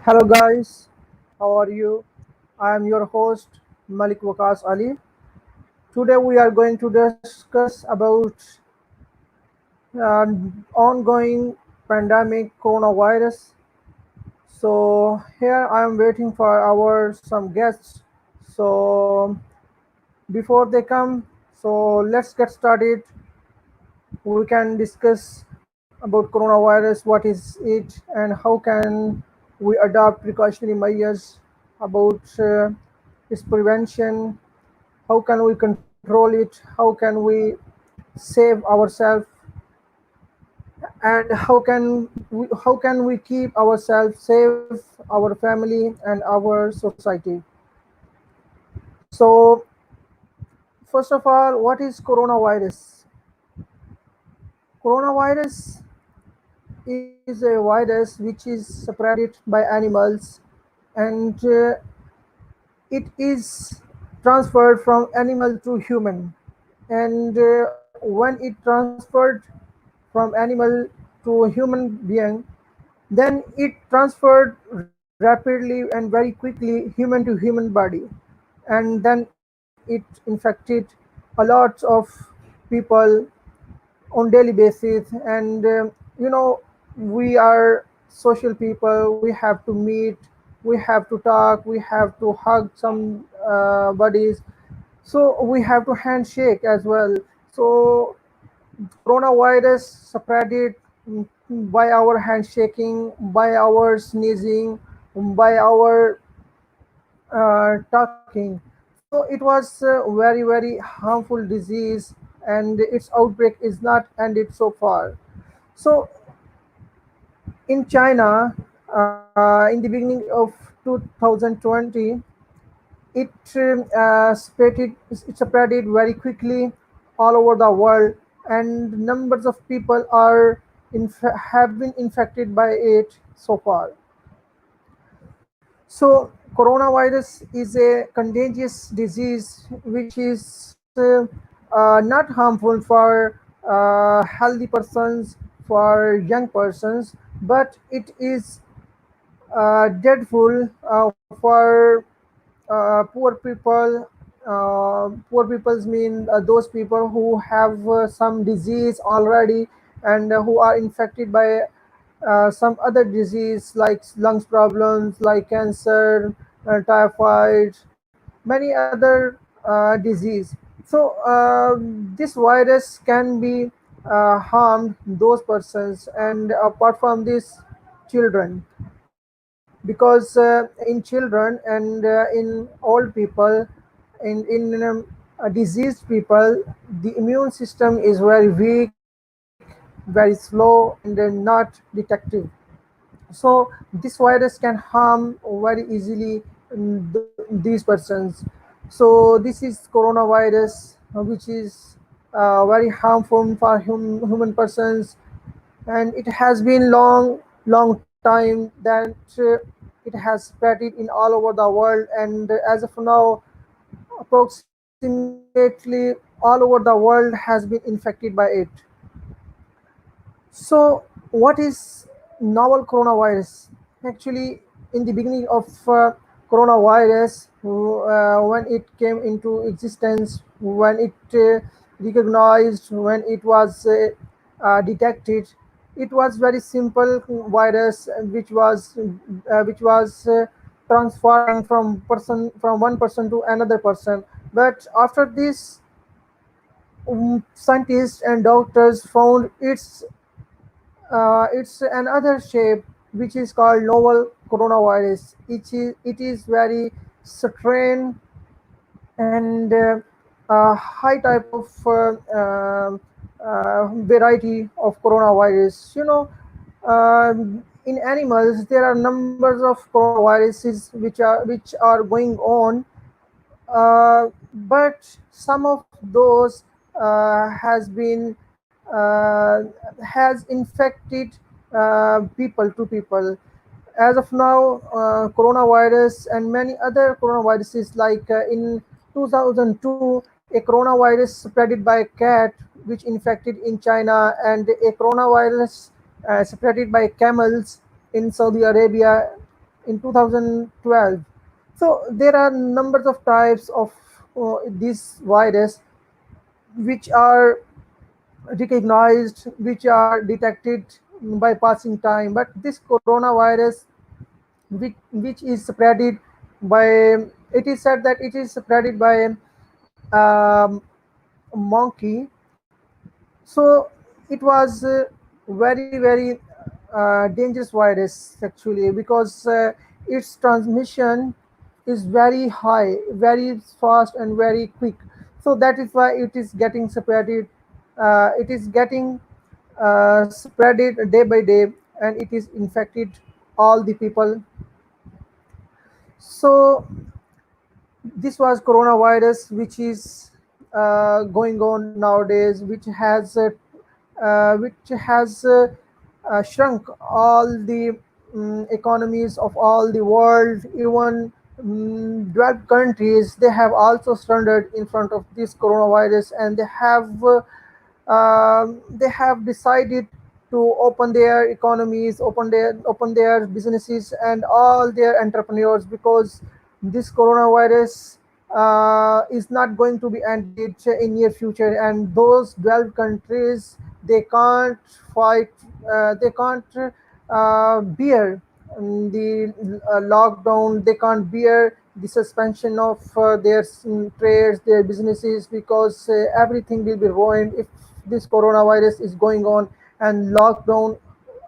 Hello guys, how are you? I am your host Malik Waqas Ali. Today we are going to discuss about uh, ongoing pandemic coronavirus. So here I am waiting for our some guests. So before they come, so let's get started. We can discuss about coronavirus, what is it, and how can we adopt precautionary measures about its prevention. How can we control it? How can we save ourselves? And how can we keep ourselves safe, our family, and our society? So first of all, what is coronavirus? Coronavirus is a virus which is separated by animals, and it is transferred from animal to human. And when it transferred from animal to a human being, then it transferred rapidly and very quickly human to human body, and then it infected a lot of people on daily basis. And we are social people. We have to meet, we have to talk, we have to hug some buddies, so we have to handshake as well. So coronavirus spread mm, by our handshaking, by our sneezing, by our talking. So it was a very harmful disease, and its outbreak is not ended so far. So in China, in the beginning of 2020, it spread very quickly all over the world, and numbers of people have been infected by it so far. So coronavirus is a contagious disease which is not harmful for healthy persons, for young persons, but it is dreadful for poor people. Poor peoples mean those people who have some disease already, and who are infected by some other disease like lungs problems, like cancer, typhoid, many other disease. So this virus can be harmed those persons, and apart from this, children, because in children and in old people, in diseased people, the immune system is very weak, very slow, and not detective. So this virus can harm very easily these persons. So this is coronavirus, which is very harmful for human persons, and it has been long time that it has spread it in all over the world. And as of now, approximately all over the world has been infected by it. So, what is novel coronavirus? Actually, in the beginning of coronavirus, when it came into existence, when it recognized, when it was detected, it was very simple virus, which was transferring from one person to another person. But after this, scientists and doctors found it's another shape, which is called novel coronavirus. It is very strange and a high type of variety of coronavirus. In animals, there are numbers of coronaviruses which are going on, but some of those has infected people to people. As of now, coronavirus and many other coronaviruses, like in 2002, a coronavirus spread by a cat which infected in China, and a coronavirus spread by camels in Saudi Arabia in 2012. So there are numbers of types of this virus which are recognized, which are detected by passing time. But this coronavirus, which is spreaded by, it is said that it is spreaded by monkey. So it was very very dangerous virus actually, because its transmission is very high, very fast and very quick. So that is why it is getting spreaded, it is getting spreaded day by day, and it is infected all the people. So this was coronavirus, which is going on nowadays, which has shrunk all the economies of all the world. Even developed countries, they have also surrendered in front of this coronavirus, and they have decided to open their economies, open their businesses and all their entrepreneurs, because this coronavirus is not going to be ended in near future. And those 12 countries, they can't fight, they can't bear the lockdown, they can't bear the suspension of their trades, their businesses, because everything will be ruined if this coronavirus is going on and lockdown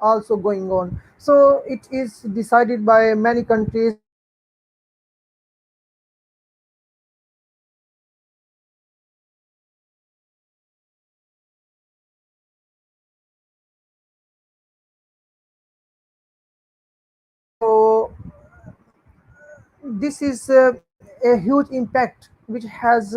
also going on. So it is decided by many countries that this coronavirus is going to be so this is a huge impact which has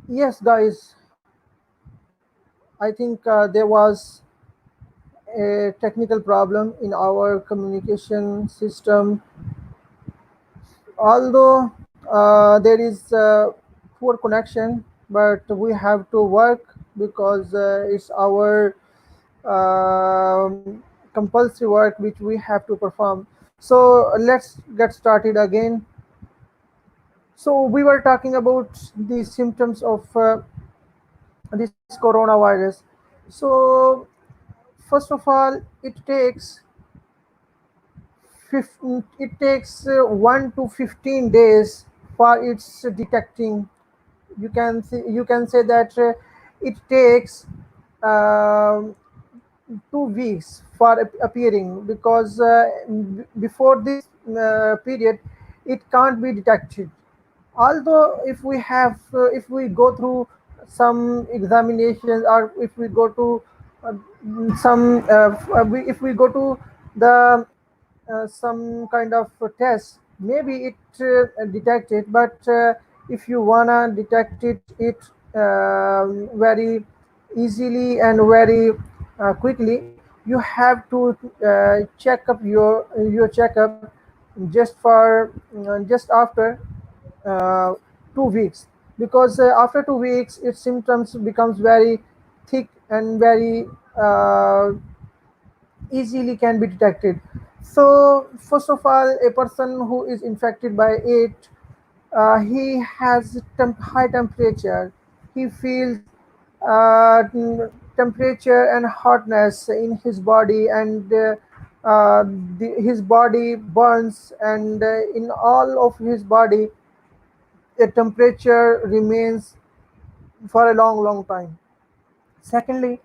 yes guys, I think there was a technical problem in our communication system. Although there is poor connection, but we have to work because it's our compulsory work which we have to perform. So let's get started again. So we were talking about the symptoms of this coronavirus. So first of all, it takes 1 to 15 days for its detecting. You can say that it takes um, 2 weeks for appearing, because before this period it can't be detected. Although if we go through some examinations, or if we go to uh, if we go to the some kind of test, maybe it detect it. But if you wanna detect it very easily and very quickly, you have to check up your checkup just for just after uh, 2 weeks, because after 2 weeks its symptoms becomes very thick and very easily can be detected. So first of all, a person who is infected by it, he has high temperature. He feels temperature and hotness in his body, and his body burns, and in all of his body the temperature remains for a long, long time. Secondly,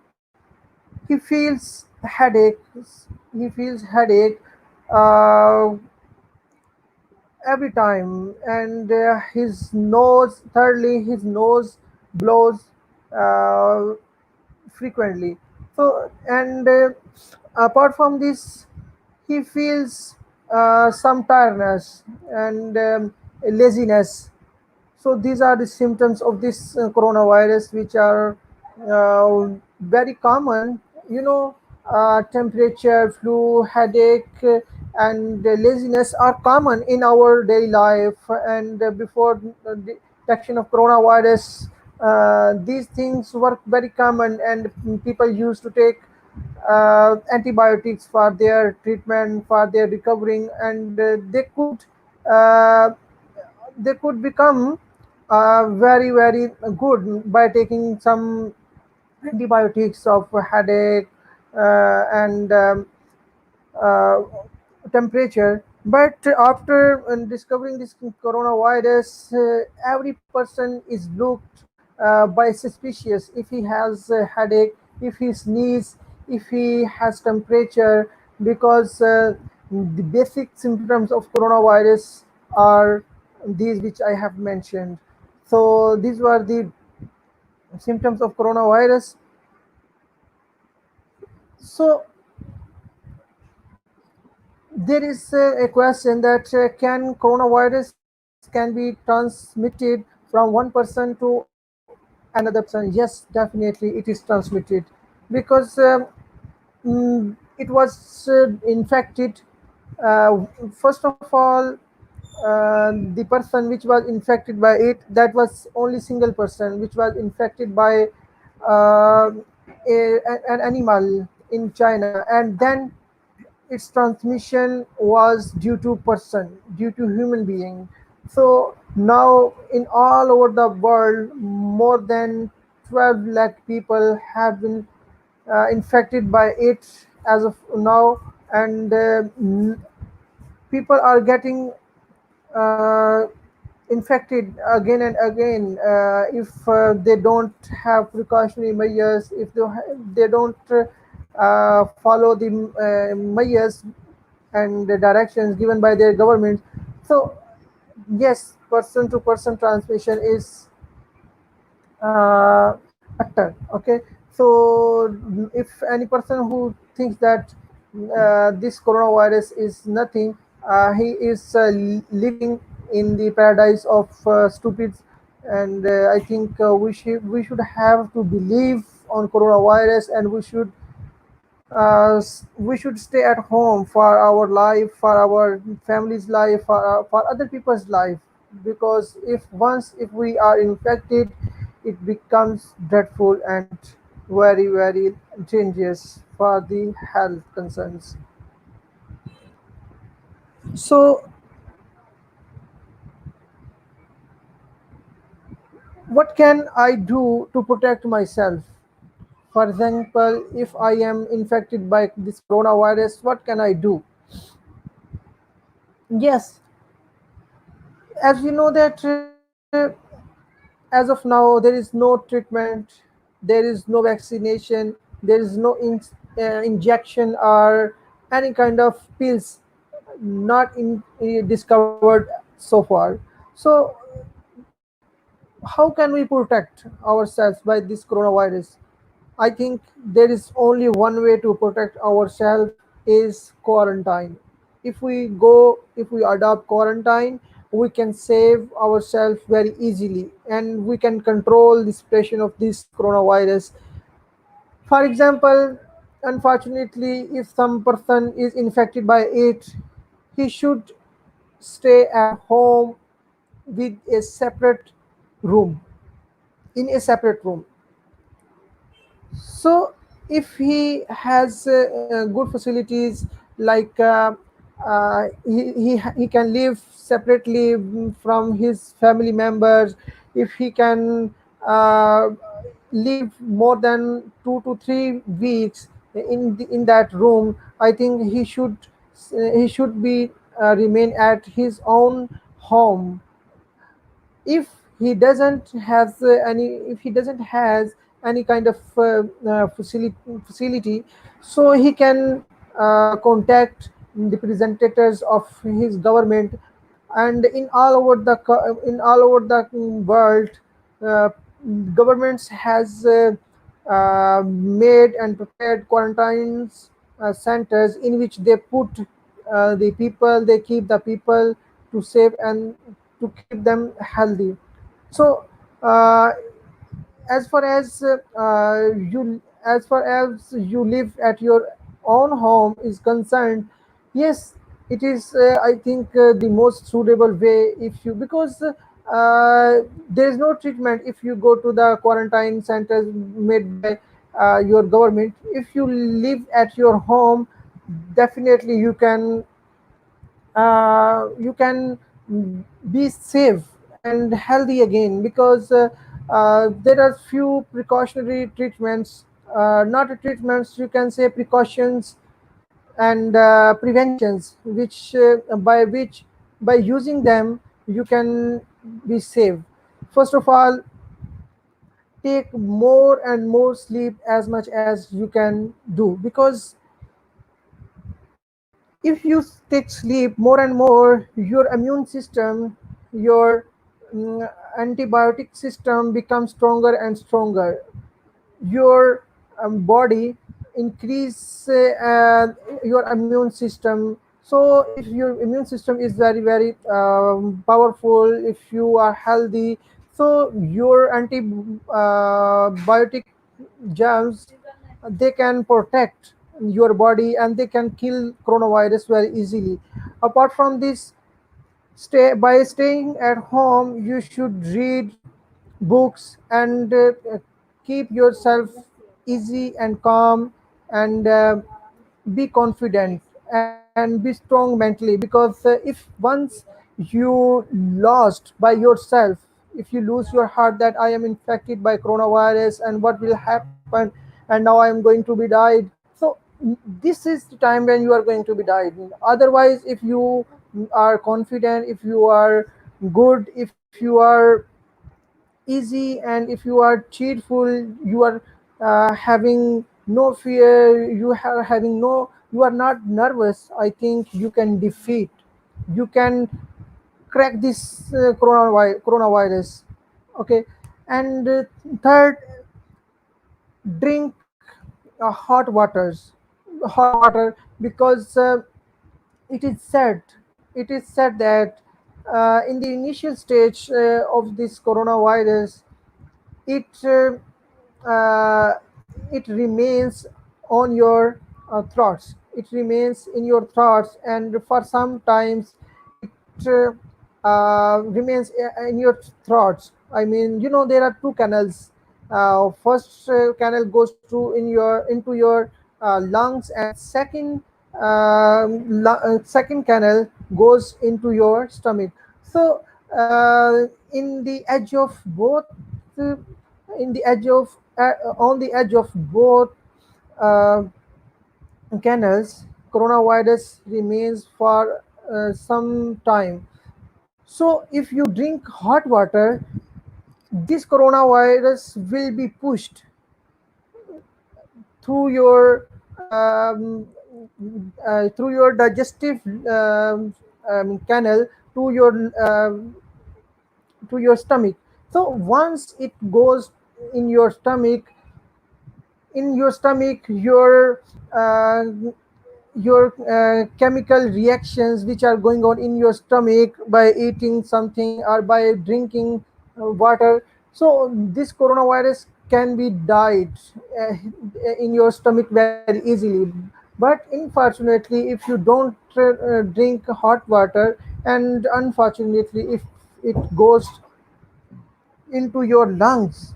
he feels headaches. He feels headache uh, every time, and his nose. Thirdly, his nose blows uh, frequently. So, and apart from this, he feels some tiredness and laziness. So these are the symptoms of this coronavirus, which are very common. You know, temperature, flu, headache, and laziness are common in our daily life. And before the detection of coronavirus, these things were very common, and people used to take antibiotics for their treatment, for their recovering, and uh, they could become very, very good by taking some antibiotics of headache and uh, temperature. But after discovering this coronavirus, every person is looked by suspicious if he has a headache, if he sneeze, if he has temperature, because the basic symptoms of coronavirus are these which I have mentioned. So these were the symptoms of coronavirus. So there is a question that can coronavirus can be transmitted from one person to another person? Yes, definitely it is transmitted, because it was infected. First of all, the person which was infected by it, that was only single person which was infected by uh, an animal in China, and then its transmission was due to person, due to human being. So now in all over the world, more than 12 lakh people have been infected by it as of now, and people are getting uh, infected again and again if they don't have precautionary measures, if they don't follow the measures and the directions given by their government. So yes, person to person transmission is actor. Okay, so if any person who thinks that this coronavirus is nothing, he is living in the paradise of stupids. And I think we should have to believe on coronavirus, and we should stay at home for our life, for our family's life, for other people's life, because if we are infected, it becomes dreadful and very, very dangerous for the health concerns. So what can I do to protect myself? For example, if I am infected by this coronavirus, what can I do? Yes, as you know that as of now there is no treatment, there is no vaccination, there is no injection or any kind of pills not discovered so far. So how can we protect ourselves by this coronavirus? I think there is only one way to protect ourselves is quarantine. If we adopt quarantine, we can save ourselves very easily, and we can control the spread of this coronavirus. For example, Unfortunately, if some person is infected by it, he should stay at home with a separate room, in a separate room. So if he has good facilities, like he can live separately from his family members. If he can uh, live more than 2 to 3 weeks in that room, I think he should be remain at his own home. If he doesn't has any if he doesn't has any kind of facility, so he can contact the representatives of his government. And in all over the world, uh, governments has made and prepared quarantines centers in which they put they keep the people to save and to keep them healthy. So uh, as far as you live at your own home is concerned, yes, it is I think the most suitable way. If you because there is no treatment if you go to the quarantine centers made by your government. If you live at your home, definitely you can be safe and healthy again, because there are few precautionary treatments, not treatments, you can say precautions and preventions, which by using them you can be safe. First of all, take more and more sleep as much as you can do, because if you take sleep more and more, your immune system, your antibiotic system becomes stronger and stronger. Your body increase your immune system. So if your immune system is very very powerful, if you are healthy, so your antibiotic germs, they can protect your body and they can kill coronavirus very easily. Apart from this, staying at home, you should read books and keep yourself easy and calm, and be confident and be strong mentally, because if once you lost by yourself, if you lose your heart that I am infected by coronavirus and what will happen, and now I am going to be died, so this is the time when you are going to be died. Otherwise, if you are confident, if you are good, if you are easy, and if you are cheerful, you are having no fear, you are not nervous, I think you can defeat, you can crack this coronavirus. Okay. And third, drink hot water, because it is said it is said that in the initial stage of this coronavirus, it it remains on your thoughts, it remains in your thoughts, and for some times it remains in your thoughts. I mean, there are two canals. First canal goes through into your lungs, and second canal goes into your stomach. So in the edge of both uh, in the edge of on the edge of both uh, canals, coronavirus remains for some time. So if you drink hot water, this coronavirus will be pushed through your um, through your digestive canal to your stomach. So once it goes in your stomach, uh, chemical reactions which are going on in your stomach by eating something or by drinking water, so this coronavirus can be died uh, in your stomach very easily. But unfortunately, if you don't drink hot water, and unfortunately if it goes into your lungs,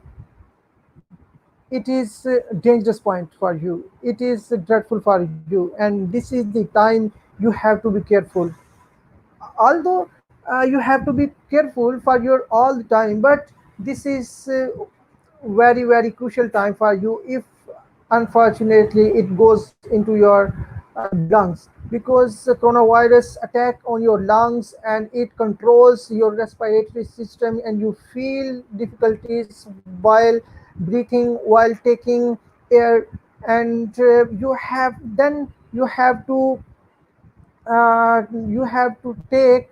it is a dangerous point for you, it is dreadful for you, and this is the time you have to be careful. Although you have to be careful for your all the time, but this is very very crucial time for you if unfortunately it goes into your lungs, because the coronavirus attack on your lungs and it controls your respiratory system, and you feel difficulties while breathing, while taking air, and you have to take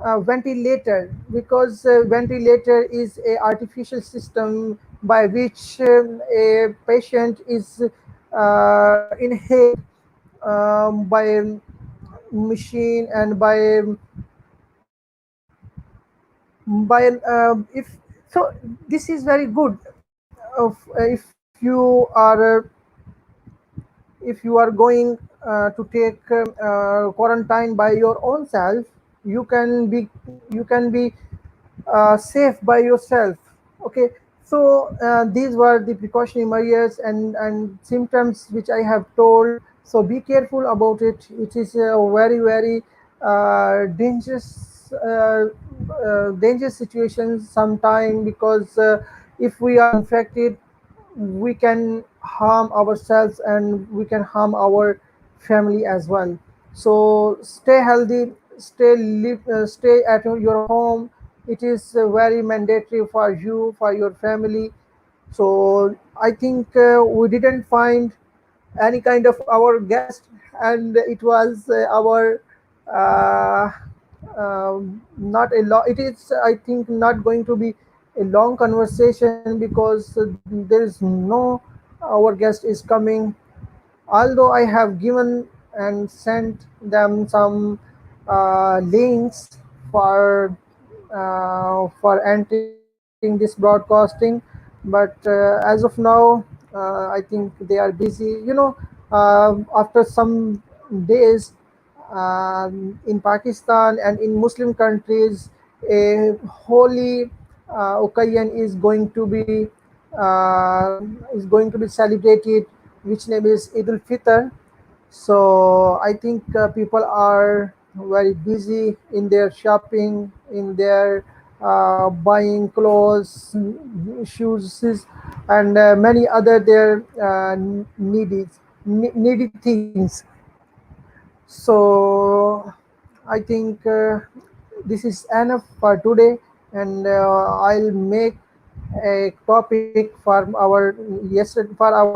a ventilator, because ventilator is a artificial system by which a patient is inhaled by a machine and if so. This is very good if you are going to take quarantine by your own self. You can be safe by yourself. Okay, so these were the precautionary measures and symptoms which I have told. So be careful about it. It is a very very dangerous situation sometime, because if we are infected, we can harm ourselves and we can harm our family as well. So stay healthy, stay at your home. It is very mandatory for you, for your family. So I think we didn't find any kind of our guest, and it was our uh, not a lot. It is, I think, not going to be a long conversation, because there is no our guest is coming. Although I have given and sent them some links for entering this broadcasting, but as of now, I think they are busy. After some days, in Pakistan and in Muslim countries, a holy occasion is going to be celebrated, which name is Eid al Fitr. So I think people are very busy in their shopping, in their buying clothes, shoes, and many other their needy things. So I think this is enough for today, and I'll make a topic for our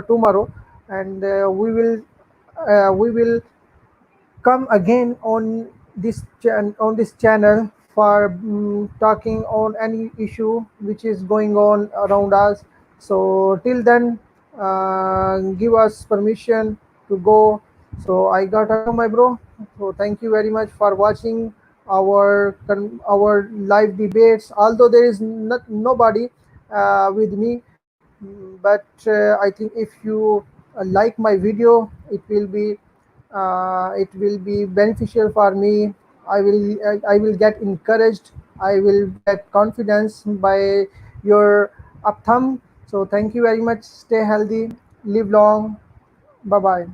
tomorrow, and we will come again on on this channel for talking on any issue which is going on around us. So till then, give us permission to go. So I gotta go, my bro. So thank you very much for watching our live debates. Although there is nobody with me, but I think if you like my video, it will be beneficial for me. I will get encouraged. I will get confidence by your up thumb. So thank you very much. Stay healthy, live long. Bye bye.